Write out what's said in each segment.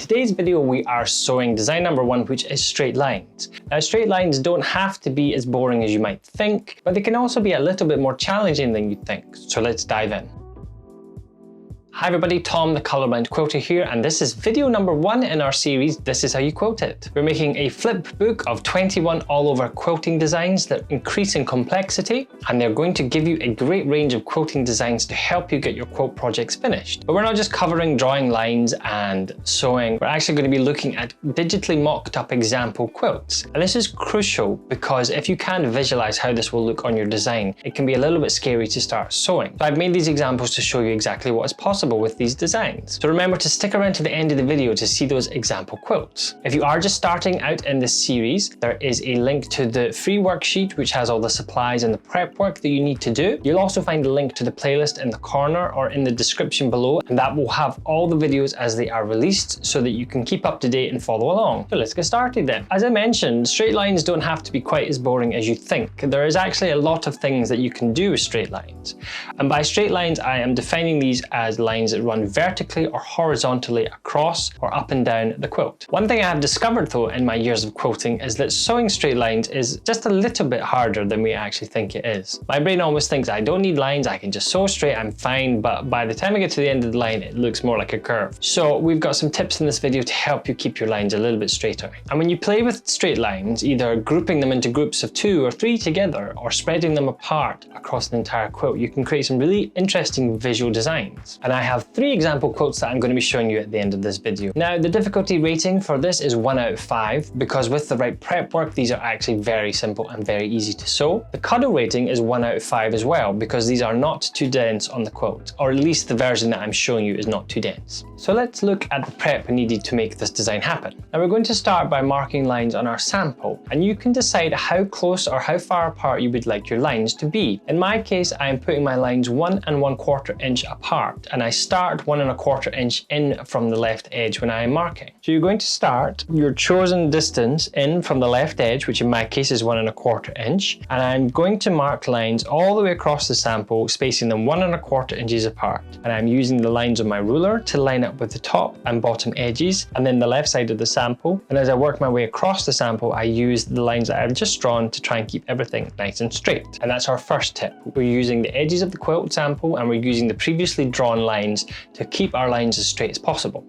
today's video, we are sewing design number 1, which is straight lines. Now, straight lines don't have to be as boring as you might think, but they can also be a little bit more challenging than you think. So let's dive in. Hi everybody, Tom the Colorblind Quilter here, and this is video number 1 in our series, This Is How You Quilt It. We're making a flip book of 21 all over quilting designs that increase in complexity, and they're going to give you a great range of quilting designs to help you get your quilt projects finished. But we're not just covering drawing lines and sewing, we're actually going to be looking at digitally mocked up example quilts. And this is crucial because if you can't visualize how this will look on your design, it can be a little bit scary to start sewing. So I've made these examples to show you exactly what is possible with these designs. So remember to stick around to the end of the video to see those example quilts. If you are just starting out in this series, there is a link to the free worksheet which has all the supplies and the prep work that you need to do. You'll also find a link to the playlist in the corner or in the description below, and that will have all the videos as they are released so that you can keep up to date and follow along. So let's get started then. As I mentioned, straight lines don't have to be quite as boring as you think. There is actually a lot of things that you can do with straight lines. And by straight lines, I am defining these as lines that run vertically or horizontally across or up and down the quilt. One thing I have discovered though in my years of quilting is that sewing straight lines is just a little bit harder than we actually think it is. My brain always thinks I don't need lines, I can just sew straight, I'm fine, but by the time I get to the end of the line, it looks more like a curve. So we've got some tips in this video to help you keep your lines a little bit straighter. And when you play with straight lines, either grouping them into groups of 2 or 3 together or spreading them apart across the entire quilt, you can create some really interesting visual designs. And I have 3 example quilts that I'm going to be showing you at the end of this video. Now, the difficulty rating for this is 1 out of 5 because with the right prep work, these are actually very simple and very easy to sew. The cuddle rating is 1 out of 5 as well because these are not too dense on the quilt, or at least the version that I'm showing you is not too dense. So let's look at the prep needed to make this design happen. Now we're going to start by marking lines on our sample, and you can decide how close or how far apart you would like your lines to be. In my case, I am putting my lines 1 1/4 inch apart, and I start 1 1/4 inch in from the left edge when I am marking. So you're going to start your chosen distance in from the left edge, which in my case is 1 1/4 inch, and I'm going to mark lines all the way across the sample, spacing them 1 1/4 inches apart. And I'm using the lines of my ruler to line up with the top and bottom edges, and then the left side of the sample. And as I work my way across the sample, I use the lines that I've just drawn to try and keep everything nice and straight. And that's our first tip. We're using the edges of the quilt sample, and we're using the previously drawn lines to keep our lines as straight as possible.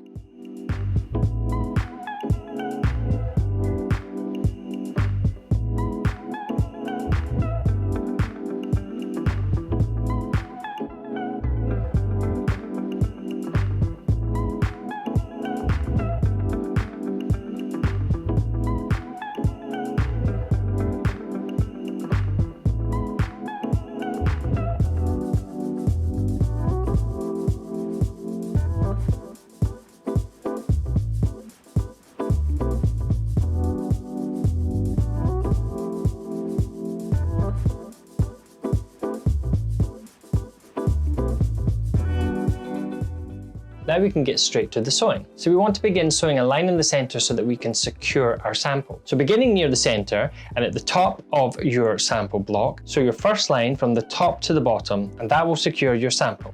Now we can get straight to the sewing. So we want to begin sewing a line in the center so that we can secure our sample. So beginning near the center and at the top of your sample block, sew your first line from the top to the bottom, and that will secure your sample.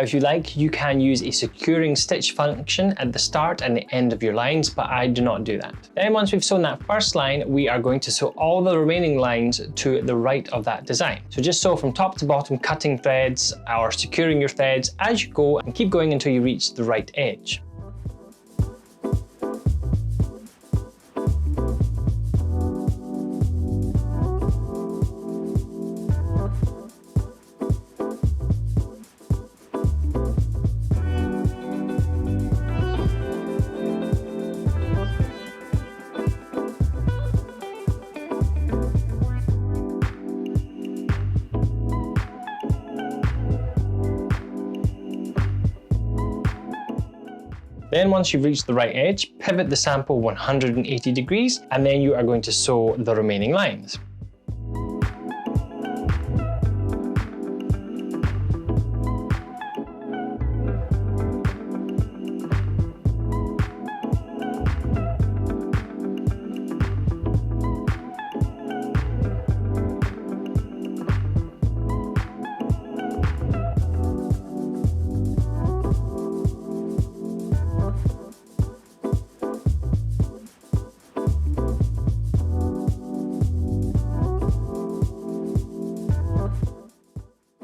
If you like, you can use a securing stitch function at the start and the end of your lines, but I do not do that. Then once we've sewn that first line, we are going to sew all the remaining lines to the right of that design. So just sew from top to bottom, cutting threads or securing your threads as you go, and keep going until you reach the right edge. Then once you've reached the right edge, pivot the sample 180 degrees, and then you are going to sew the remaining lines.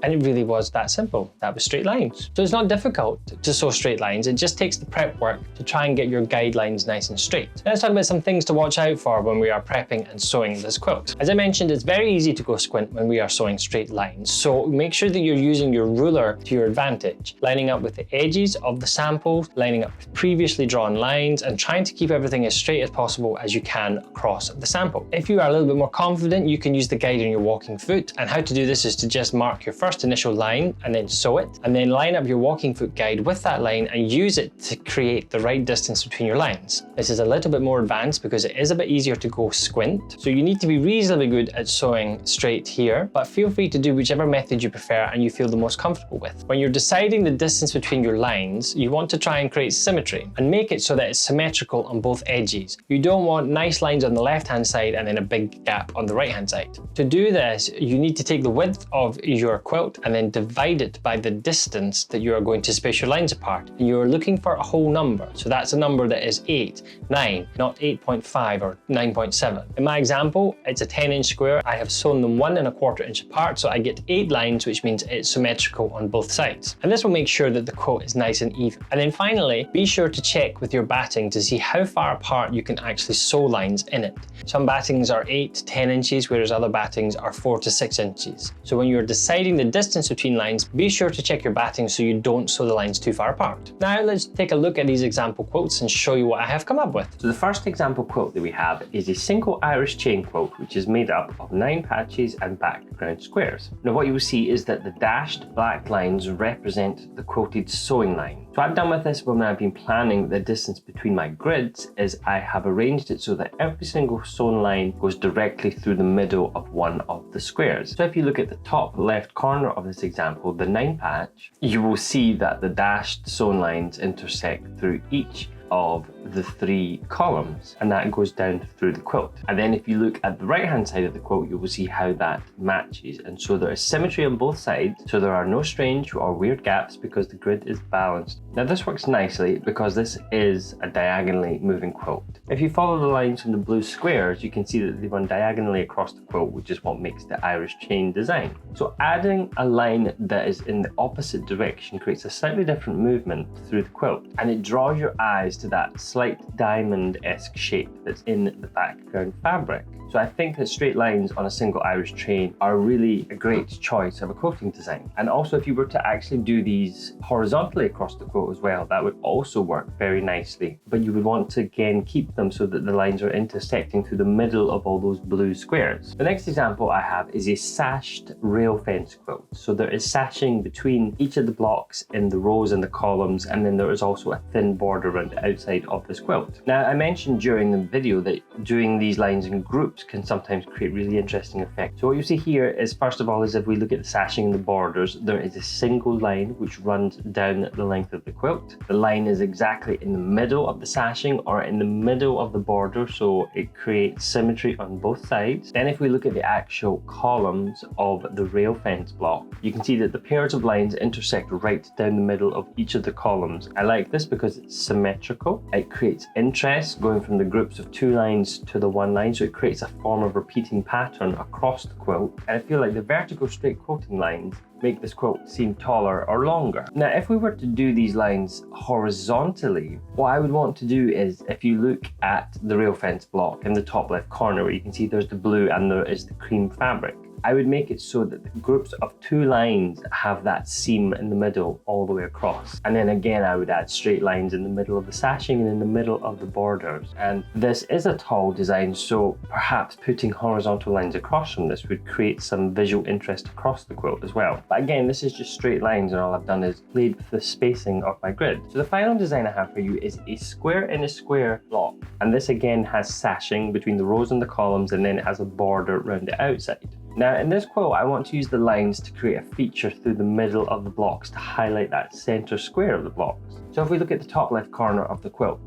And it really was that simple. That was straight lines. So it's not difficult to sew straight lines. It just takes the prep work to try and get your guidelines nice and straight. Now let's talk about some things to watch out for when we are prepping and sewing this quilt. As I mentioned, it's very easy to go squint when we are sewing straight lines. So make sure that you're using your ruler to your advantage, lining up with the edges of the samples, lining up with previously drawn lines, and trying to keep everything as straight as possible as you can across the sample. If you are a little bit more confident, you can use the guide on your walking foot. And how to do this is to just mark your first initial line and then sew it, and then line up your walking foot guide with that line and use it to create the right distance between your lines. This is a little bit more advanced because it is a bit easier to go squint. So you need to be reasonably good at sewing straight here, but feel free to do whichever method you prefer and you feel the most comfortable with. When you're deciding the distance between your lines, you want to try and create symmetry and make it so that it's symmetrical on both edges. You don't want nice lines on the left-hand side and then a big gap on the right-hand side. To do this, you need to take the width of your quilt and then divide it by the distance that you are going to space your lines apart. And you're looking for a whole number. So that's a number that is 8, 9, not 8.5 or 9.7. In my example, it's a 10-inch square. I have sewn them 1 1/4 inch apart, so I get 8 lines, which means it's symmetrical on both sides. And this will make sure that the quilt is nice and even. And then finally, be sure to check with your batting to see how far apart you can actually sew lines in it. Some battings are 8 to 10 inches, whereas other battings are 4 to 6 inches. So when you're deciding the distance between lines, be sure to check your batting so you don't sew the lines too far apart. Now let's take a look at these example quilts and show you what I have come up with. So the first example quilt that we have is a single Irish chain quilt, which is made up of 9 patches and background squares. Now what you will see is that the dashed black lines represent the quilted sewing line. So what I've done with this when I've been planning the distance between my grids is I have arranged it so that every single sewn line goes directly through the middle of one of the squares. So if you look at the top left corner of this example, the 9 patch, you will see that the dashed sewn lines intersect through each of the 3 columns, and that goes down through the quilt. And then if you look at the right hand side of the quilt, you will see how that matches, and so there is symmetry on both sides, so there are no strange or weird gaps because the grid is balanced. Now this works nicely because this is a diagonally moving quilt. If you follow the lines from the blue squares, you can see that they run diagonally across the quilt, which is what makes the Irish chain design. So adding a line that is in the opposite direction creates a slightly different movement through the quilt, and it draws your eyes to that slight diamond-esque shape that's in the background fabric. So I think that straight lines on a single Irish chain are really a great choice of a quilting design. And also if you were to actually do these horizontally across the quilt as well, that would also work very nicely. But you would want to again keep them so that the lines are intersecting through the middle of all those blue squares. The next example I have is a sashed rail fence quilt. So there is sashing between each of the blocks in the rows and the columns, and then there is also a thin border around the outside of this quilt. Now I mentioned during the video that doing these lines in groups can sometimes create really interesting effects. So what you see here is, first of all, is if we look at the sashing and the borders, there is a single line which runs down the length of the quilt. The line is exactly in the middle of the sashing or in the middle of the border, so it creates symmetry on both sides. Then if we look at the actual columns of the rail fence block, you can see that the pairs of lines intersect right down the middle of each of the columns. I like this because it's symmetrical. It creates interest going from the groups of 2 lines to the 1 line, so it creates a form of repeating pattern across the quilt. And I feel like the vertical straight quilting lines make this quilt seem taller or longer. Now if we were to do these lines horizontally, what I would want to do is, if you look at the rail fence block in the top left corner where you can see there's the blue and there is the cream fabric, I would make it so that the groups of 2 lines have that seam in the middle all the way across. And then again, I would add straight lines in the middle of the sashing and in the middle of the borders. And this is a tall design, so perhaps putting horizontal lines across from this would create some visual interest across the quilt as well. But again, this is just straight lines, and all I've done is played with the spacing of my grid. So the final design I have for you is a square in a square block. And this again has sashing between the rows and the columns, and then it has a border around the outside. Now in this quilt, I want to use the lines to create a feature through the middle of the blocks to highlight that center square of the blocks. So if we look at the top left corner of the quilt,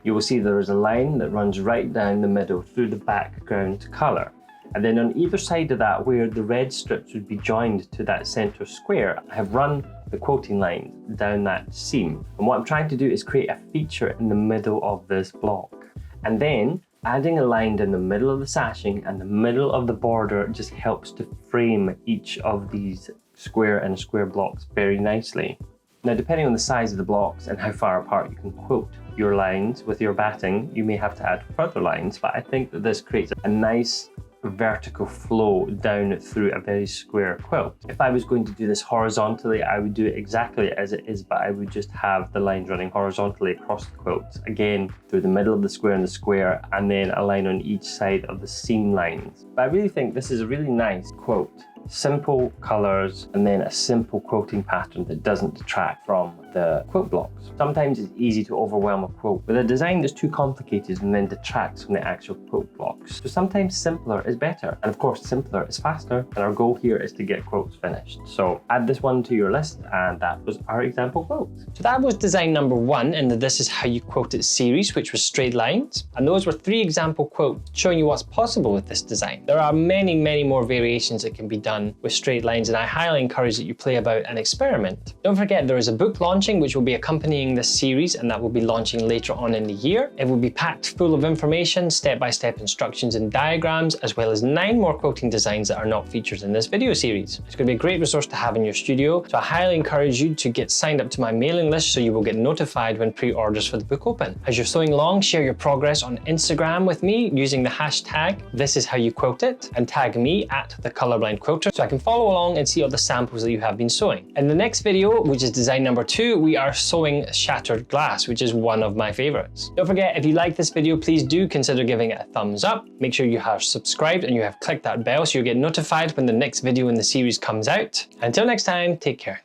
you will see there is a line that runs right down the middle through the background color. And then on either side of that, where the red strips would be joined to that center square, I have run the quilting lines down that seam. And what I'm trying to do is create a feature in the middle of this block. And then adding a line down the middle of the sashing and the middle of the border just helps to frame each of these square and square blocks very nicely. Now, depending on the size of the blocks and how far apart you can quilt your lines with your batting, you may have to add further lines, but I think that this creates a nice vertical flow down through a very square quilt. If I was going to do this horizontally, I would do it exactly as it is, but I would just have the lines running horizontally across the quilt. Again, through the middle of the square, and then a line on each side of the seam lines. But I really think this is a really nice quilt. Simple colors and then a simple quilting pattern that doesn't detract from the quilt blocks. Sometimes it's easy to overwhelm a quilt with a design that's too complicated and then detracts from the actual quilt blocks. So sometimes simpler is better, and of course simpler is faster, and our goal here is to get quilts finished. So add this one to your list, and that was our example quilt. So that was design number 1 in the This Is How You Quilt It series, which was straight lines. And those were 3 example quilts showing you what's possible with this design. There are many more variations that can be done with straight lines, and I highly encourage that you play about and experiment. Don't forget there is a book launching which will be accompanying this series, and that will be launching later on in the year. It will be packed full of information, step-by-step instructions and diagrams, as well as 9 more quilting designs that are not featured in this video series. It's going to be a great resource to have in your studio, so I highly encourage you to get signed up to my mailing list so you will get notified when pre-orders for the book open. As you're sewing along, share your progress on Instagram with me using the hashtag #ThisIsHowYouQuiltIt and tag me at @thecolorblindquilter so I can follow along and see all the samples that you have been sewing. In the next video, which is design number 2, we are sewing shattered glass, which is one of my favorites. Don't forget, if you like this video, please do consider giving it a thumbs up. Make sure you have subscribed and you have clicked that bell so you'll get notified when the next video in the series comes out. Until next time, take care.